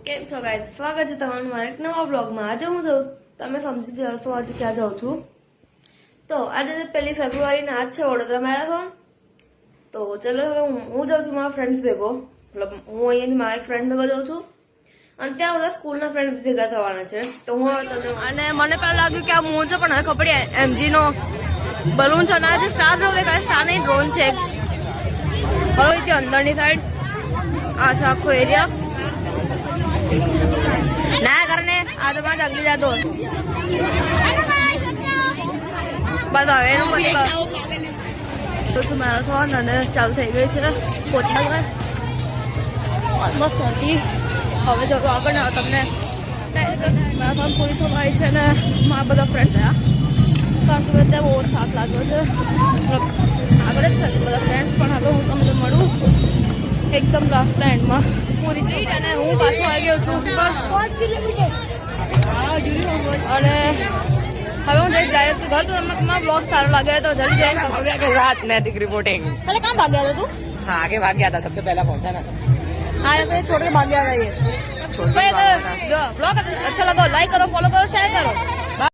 કેમ છો ગાઈસ, સ્વાગત છે તમારું મારા એક નવા બ્લોગમાં। આજે હું જાઉં, તમે સમજી ગયા છો આજે ક્યાં જાઉં છું। તો આજે 1 ફેબ્રુઆરી ને આજ છે વડોદરા મેરેથોન। તો ચલો હવે હું જાઉં છું મારા ફ્રેન્ડ્સ ભેગો, મતલબ હું અહીંયાથી મારા એક ફ્રેન્ડ ભેગો જાઉં છું અને ત્યાં બધા સ્કૂલના ફ્રેન્ડ્સ ભેગા થવાના છે। તો હું હવે અને મને પહેલા લાગ્યું કે આ મોન છે, પણ હવે ખબર પડી એમજી નો બલૂન છે અને આજે સ્ટાર જો દેખાય, સ્ટાર નહીં ડ્રોન છે। હવે ત્યાં અંદરની સાઈડ આ છે આખો એરિયા ના કરને આ તો માં જલ્દી જાતો બતાવો એનું પછી મેરેથોન અને ચાલુ થઈ ગઈ છે પોતાના ઓલમોસ્ટ હતી। હવે જો આગળ ને તમને મેરેથોન પૂરી થવા આવી છે ને મારા બધા ફ્રેન્ડ થયા, કારણ કે બધા બહુ થાક લાગ્યો છે। આગળ જ છે બધા ફ્રેન્ડ્સ, પણ હવે હું તમને મળું એકદમ લાસ્ટ એન્ડમાં પૂરી થઈ અને હું પાછો આવી ગયો છું ઉપર અને હવે હું જઈશ ડાયરેક્ટ ઘર। તો તમને તમારો બ્લોગ સારો लागे तो जल्दी जय के साथ नैतिक रिपोर्टिंग। पहले कहाँ भाग गया था तू? हाँ आगे भाग गया था, सबसे पहला पहुंचा ना। हाँ ऐसे छोड़ के भाग गया था ये। ब्लॉग अच्छा लगा लाइक करो, फॉलो करो, शेयर करो। बाय।